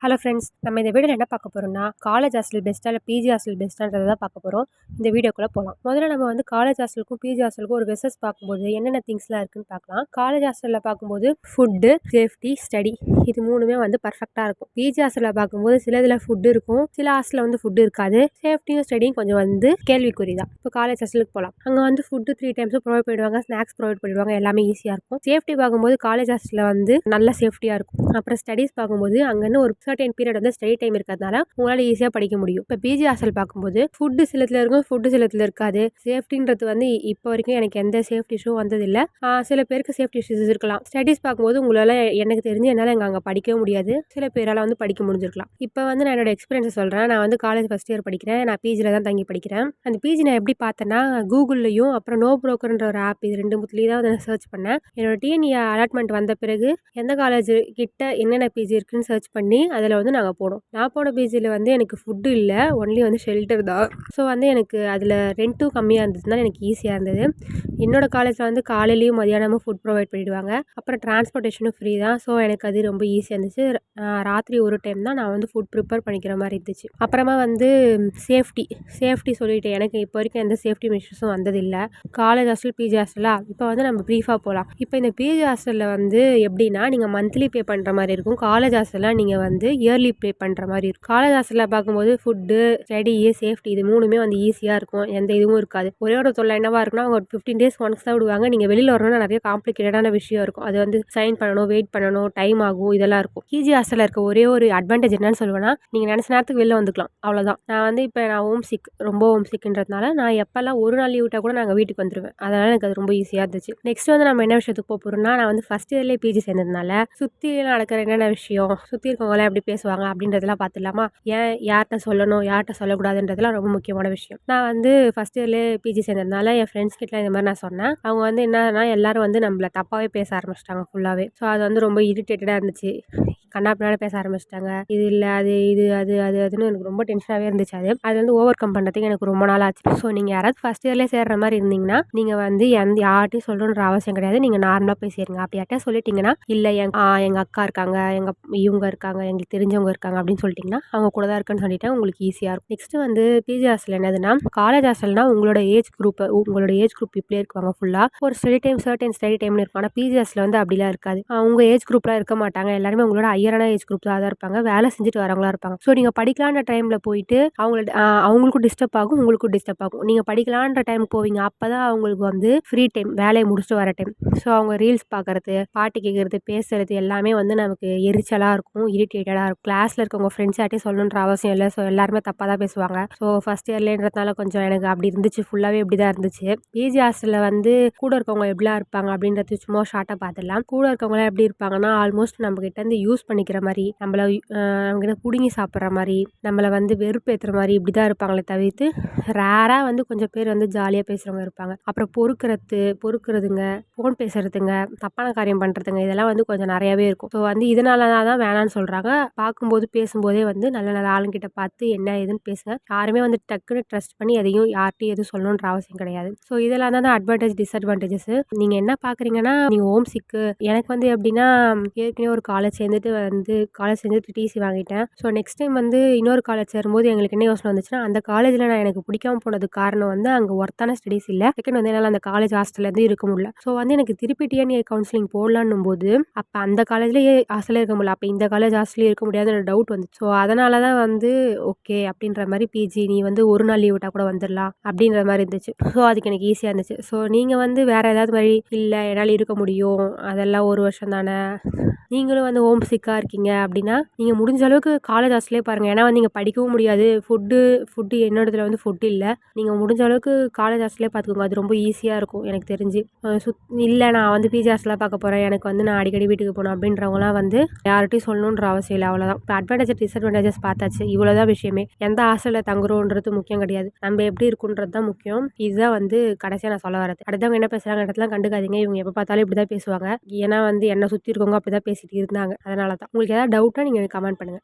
Hello friends, நம்ம இந்த வீடியோவில் என்ன பார்க்க போகிறோம்னா, காலேஜ் ஹாஸ்டல் பெஸ்ட்டா இல்லை பிஜி ஹாஸ்டல் பெஸ்ட்டான்றத தான் பார்க்க போகிறோம். இந்த வீடியோக்குள்ளே போகலாம். முதல்ல நம்ம வந்து காலேஜ் ஹாஸ்டலுக்கும் பிஜி ஹாஸ்டலுக்கும் ஒரு வெர்சஸ் பார்க்கும்போது என்னென்ன திங்ஸ்லாம் இருக்குன்னு பார்க்கலாம். காலேஜ் ஹாஸ்டலில் பார்க்கும்போது ஃபுட்டு, சேஃப்டி, ஸ்டடி இது மூணுமே வந்து பர்ஃபெக்டாக இருக்கும். பிஜி ஹாஸ்டலில் பார்க்கும்போது சில இதில் ஃபுட்டு இருக்கும், சில ஹாஸ்டலில் வந்து ஃபுட்டு இருக்காது. சேஃப்டியும் ஸ்டடியும் கொஞ்சம் வந்து கேள்விக்குறி தான். இப்போ காலேஜ் ஹாஸ்டலுக்கு போகலாம். அங்கே வந்து ஃபுட்டு 3 டைம்ஸும் ப்ரொவைட் பண்ணிடுவாங்க, ஸ்நாக்ஸ் ப்ரொவைட் பண்ணிடுவாங்க, எல்லாமே ஈஸியாக இருக்கும். சேஃப்டி பார்க்கும்போது காலேஜ் ஹாஸ்டலில் வந்து நல்ல சேஃப்டியாக இருக்கும். அப்புறம் ஸ்டடீஸ் பார்க்கும்போது அங்கேன்னு ஒரு சர்டைன் பீரியட் வந்து ஸ்டடி டைம் இருக்கிறதுனால உங்களால் ஈஸியாக படிக்க முடியும். இப்போ பிஜி ஹாஸ்டல் பார்க்கும்போது ஃபுட்டு சிலத்தில் இருக்கும், ஃபுட்டு சிலத்தில் இருக்காது. சேஃப்டின்றது வந்து இப்போ வரைக்கும் எனக்கு எந்த சேஃப்டி இஷ்யூ வந்ததில்லை. சில பேருக்கு சேஃப்டி இஷ்யூஸ் இருக்கலாம். ஸ்டடீஸ் பார்க்கும்போது உங்களால் எனக்கு தெரிஞ்சு என்னால் அங்கே படிக்கவே முடியாது. சில பேரால் வந்து படிக்க முடிஞ்சிருக்கலாம். இப்போ வந்து நான் என்னோட எக்ஸ்பீரியன்ஸை சொல்கிறேன். நான் வந்து காலேஜ் ஃபஸ்ட் இயர் படிக்கிறேன். நான் பிஜியில் தான் தங்கி படிக்கிறேன். அந்த பிஜி நான் எப்படி பார்த்தேன்னா, கூகுள்லையும் அப்புறம் நோ ப்ரோக்கர்ன்ற ஒரு ஆப், இது 2 தான் வந்து சர்ச் பண்ணேன். என்னோட டிஎன்இ அலாட்மெண்ட் வந்த பிறகு எந்த காலேஜ் கிட்ட என்னென்ன பிஜி இருக்குன்னு சர்ச் பண்ணி அதில் வந்து நாங்கள் போனோம். நான் போன பிஜியில் வந்து எனக்கு ஃபுட்டு இல்லை, ஒன்லி வந்து ஷெல்டர் தான். ஸோ வந்து எனக்கு அதில் ரெண்ட்டும் கம்மியாக இருந்ததுனால எனக்கு ஈஸியாக இருந்தது. என்னோடய காலேஜில் வந்து காலையிலையும் மதியானமும் ஃபுட் ப்ரொவைட் பண்ணிவிடுவாங்க. அப்புறம் டிரான்ஸ்போர்ட்டேஷனும் ஃப்ரீ தான். ஸோ எனக்கு அது ரொம்ப ஈஸியாக இருந்துச்சு. ராத்திரி ஒரு டைம் தான் நான் வந்து ஃபுட் ப்ரிப்பேர் பண்ணிக்கிற மாதிரி இருந்துச்சு. அப்புறமா வந்து சேஃப்டி சொல்லிவிட்டு எனக்கு இப்போ வரைக்கும் எந்த சேஃப்டி மெஷர்ஸும் வந்ததில்லை. காலேஜ் ஹாஸ்டல், பிஜி ஹாஸ்டலா இப்போ வந்து நம்ம ப்ரீஃபாக போகலாம். இப்போ இந்த பிஜி ஹாஸ்டலில் வந்து எப்படின்னா, நீங்கள் மந்த்லி பே பண்ணுற மாதிரி இருக்கும். காலேஜ் ஹாஸ்டலில் நீங்கள் வந்து இயர்லி பே பண்ணுற மாதிரி இருக்கும். காலேஜ் ஹாஸ்டலில் பார்க்கும்போது ஃபுட்டு, ஸ்டடி, சேஃப்டி இது மூணுமே வந்து ஈஸியாக இருக்கும். எந்த இதுவும் இருக்காது. ஒரே ஒரு தொல்லை என்னவா இருக்குன்னா, அவங்க 15 days ஒன்ஸ் தான் விடுவாங்க. நீங்கள் வெளியில் வரணும்னா நிறைய காம்ப்ளிகேட்டடான விஷயம் இருக்கும். அது வந்து சைன் பண்ணணும், வெயிட் பண்ணணும், டைம் ஆகும், இதெல்லாம் இருக்கும். பிஜி ஹாஸ்டலில் இருக்க ஒரே ஒரு அட்வான்டேஜ் என்னன்னு சொல்லுவேன்னா, நீங்கள் நினச்ச நேரத்துக்கு வெளில வந்துக்கலாம், அவ்வளோதான். நான் வந்து இப்போ நான் ரொம்ப ஹோம் சிக்ன்றதுனால நான் எப்போல்லாம் ஒரு நாள் லீவ் விட்டால் கூட நாங்கள் வீட்டுக்கு வந்துடுவேன். அதனால் எனக்கு அது ரொம்ப ஈஸியாக இருந்துச்சு. நெக்ஸ்ட் வந்து நம்ம என்ன விஷயத்துக்கு போகிறோம்னா, நான் வந்து ஃபஸ்ட் இயர்லேயே பிஜி சேர்ந்ததுனால சுற்றி நடக்கிற என்னென்ன விஷயம், சுற்றி இருக்கவங்களாம் எப்படி பேசுவாங்க அப்படின்றதெல்லாம் பார்த்துடலாமா. ஏன் யார்கிட்ட சொல்லணும், யார்கிட்ட சொல்லக்கூடாதுன்றதுலாம் ரொம்ப முக்கியமான விஷயம். நான் வந்து ஃபஸ்ட் இயர்லேயே பிஜி சேர்ந்ததுனால என் ஃப்ரெண்ட்ஸ் கிட்ட இந்த மாதிரி நான் சொன்னேன். அவங்க வந்து என்னன்னா, எல்லாரும் வந்து நம்மளை தப்பாகவே பேச ஆரம்பிச்சிட்டாங்க ஃபுல்லாகவே. ஸோ அது வந்து ரொம்ப இரிட்டேட்டடாக இருந்துச்சு. கண்ணாப்பினால பேச ஆரம்பிச்சிட்டாங்க. இது இல்லை, அது இது, அதுன்னு எனக்கு ரொம்ப டென்ஷனாகவே இருந்துச்சு. அது வந்து ஓவர் கம் பண்ணுறதுக்கு எனக்கு ரொம்ப நாள் ஆச்சு. ஸோ நீங்கள் யாராவது ஃபஸ்ட் இயர்லேயே சேர்ற மாதிரி இருந்தீங்கன்னா, நீங்கள் வந்து யார்ட்டையும் சொல்லணுன்ற அவசியம் கிடையாது. நீங்கள் நார்மலாக பேசிடுங்க. அப்படி யார்ட்டா சொல்லிட்டீங்கன்னா, இல்லை எங்கள் அக்கா இருக்காங்க, இவங்க இருக்காங்க, எங்களுக்கு தெரிஞ்சவங்க இருக்காங்க அப்படின்னு சொல்லிட்டிங்கன்னா, அவங்க கூட தான் இருக்குன்னு சொல்லிட்டு உங்களுக்கு ஈஸியாக இருக்கும். நெக்ஸ்ட்டு வந்து பிஜி ஹாஸ்டல் என்னதுன்னா, காலேஜ் ஹாஸ்டல்னா உங்களோட ஏஜ் குரூப் இப்படியே இருக்குவாங்க ஃபுல்லாக. ஒரு சர்டன் ஸ்டடி டைம்னு இருக்கும். ஆனால் பிஜி ஹாஸ்டல் வந்து அப்படிலாம் இருக்காது. உங்கள் ஏஜ் குரூப்லாம் இருக்க மாட்டாங்க. எல்லாருமே உங்களோட ஹையரான ஏஜ் குரூப் தான் இருப்பாங்க. வேலை செஞ்சுட்டு வரவங்களா இருப்பாங்க. ஸோ நீங்கள் படிக்கலான்ற டைமில் போயிட்டு அவங்களுக்கும் டிஸ்டர்ப் ஆகும், உங்களுக்கும் டிஸ்டர்ப் ஆகும். நீங்கள் படிக்கலான்ற டைம் போவீங்க, அப்போ தான் அவங்களுக்கு வந்து ஃப்ரீ டைம், வேலையை முடிச்சுட்டு வர டைம். ஸோ அவங்க ரீல்ஸ் பார்க்குறது, பாட்டு கேட்குறது, பேசுறது எல்லாமே வந்து நமக்கு எரிச்சலாக இருக்கும், இரிட்டேட்டடாக இருக்கும். கிளாஸில் இருக்கவங்க ஃப்ரெண்ட்ஸ் யார்ட்டையும் சொல்லணுன்ற அவசியம் இல்லை. ஸோ எல்லாருமே தப்பாக தான் பேசுவாங்க. ஸோ ஃபஸ்ட் இயர்லேன்றதுனால கொஞ்சம் எனக்கு அப்படி இருந்துச்சு. ஃபுல்லாகவே இப்படி தான் இருந்துச்சு. பிஜி ஹாஸ்டலில் வந்து கூட இருக்கவங்க எப்படிலாம் இருப்பாங்க அப்படின்றது சும்மா ஷார்ட்டாக பார்த்துடலாம். கூட இருக்கவங்களாம் எப்படி இருப்பாங்கன்னா, ஆல்மோஸ்ட் நம்ம கிட்ட இருந்து யூஸ் பண்ணிக்கிற மாதிரி, நம்மள நம்மகிட்ட பிடுங்கி சாப்பிட்ற மாதிரி, நம்மளை வந்து வெறுப்பேற்றுற மாதிரி இப்படி தான் இருப்பாங்களே தவிர்த்து, ரேராக வந்து கொஞ்சம் பேர் வந்து ஜாலியாக பேசுகிறவங்க இருப்பாங்க. அப்புறம் பொறுக்கிறதுங்க, ஃபோன் பேசுறதுங்க, தப்பான காரியம் பண்ணுறதுங்க, இதெல்லாம் வந்து கொஞ்சம் நிறையாவே இருக்கும். ஸோ வந்து இதனால தான் வேணான்னு சொல்கிறாங்க. பார்க்கும்போது பேசும்போதே வந்து நல்ல நல்ல ஆளுங்கிட்ட பார்த்து என்ன ஏதுன்னு பேசுங்க. யாருமே வந்து டக்குன்னு ட்ரஸ்ட் பண்ணி யார்ட்டையும் எதுவும் சொல்லணுன்ற அவசியம் கிடையாது. ஸோ இதெல்லாம் தான் அட்வான்டேஜ், டிஸ்அட்வான்டேஜஸ். நீங்கள் என்ன பார்க்குறீங்கன்னா, நீங்கள் ஹோம் சிக்கு. எனக்கு வந்து எப்படின்னா, ஏற்கனவே ஒரு காலேஜ் சேர்ந்துட்டு டிசி வாங்கிட்டேன். ஸோ நெக்ஸ்ட் டைம் வந்து இன்னொரு காலேஜ் சேரும்போது எங்களுக்கு என்ன யோசனை வந்துச்சுன்னா, அந்த காலேஜில் எனக்கு பிடிக்காம போனதுக்கு காரணம் வந்து அங்கே ஒர்த்தான ஸ்டடீஸ் இல்லை. செகண்ட் வந்து என்னால் அந்த காலேஜ் ஹாஸ்டல்லேருந்து இருக்க முடியல. ஸோ வந்து எனக்கு திருப்பி டிஎன்ஏ கவுன்சிலிங் போடலான்னும் போது, அப்போ அந்த காலேஜ்லேயே ஹாஸ்டலே இருக்க முடியல, அப்போ இந்த காலேஜ் ஹாஸ்டலே இருக்க முடியாதுன்னு டவுட் வந்துச்சு. ஸோ அதனால தான் வந்து ஓகே அப்படின்ற மாதிரி பிஜி நீ வந்து ஒரு நாள் லீவ் விட்டால் கூட வந்துடலாம் அப்படின்ற மாதிரி இருந்துச்சு. ஸோ அதுக்கு எனக்கு ஈஸியாக இருந்துச்சு. ஸோ நீங்கள் வந்து வேறு ஏதாவது மாதிரி இல்லை என்னால் இருக்க முடியும், அதெல்லாம் ஒரு வருஷம் தானே, நீங்களும் வந்து ஹோம் சிக்காக இருக்கீங்க அப்படின்னா, நீங்கள் முடிஞ்ச அளவுக்கு காலேஜ் ஹாஸ்டலே பாருங்கள். ஏன்னா வந்து நீங்கள் படிக்கவும் முடியாது. ஃபுட்டு என்னோடதுல வந்து ஃபுட் இல்லை. நீங்கள் முடிஞ்ச அளவுக்கு காலேஜ் ஹாஸ்டலே பார்த்துக்கோங்க. அது ரொம்ப ஈஸியாக இருக்கும் எனக்கு தெரிஞ்சு. இல்லை நான் வந்து பிஜி ஹாஸ்டலாக பார்க்க போகிறேன், எனக்கு வந்து நான் அடிக்கடி வீட்டுக்கு போகணும் அப்படின்றவங்களாம் வந்து யார்கிட்டையும் சொல்லணுன்ற அவசியம் இல்லை. அவ்வளோதான். இப்போ அட்வான்டேஜ், டிஸ்அட்வான்டேஜஸ் பார்த்தாச்சு. இவ்வளோதான் விஷயமே. எந்த ஹாஸ்டலில் தங்குறோன்றது முக்கியம் கிடையாது. நம்ம எப்படி இருக்குன்றது தான் முக்கியம். இதுதான் வந்து கடைசியாக நான் சொல்ல வரது. அடுத்தவங்க என்ன பேசுகிறாங்க இடத்துல கண்டுக்காதீங்க. இவங்க எப்போ பார்த்தாலும் இப்படி தான் பேசுவாங்க. ஏன்னா வந்து என்னை சுற்றி இருக்கவங்க அப்படி தான் பேசிட்டு இருந்தாங்க. அதனால தான். உங்களுக்கு ஏதாவது டவுட்னா நீங்கள் எனக்கு கமெண்ட் பண்ணுங்கள்.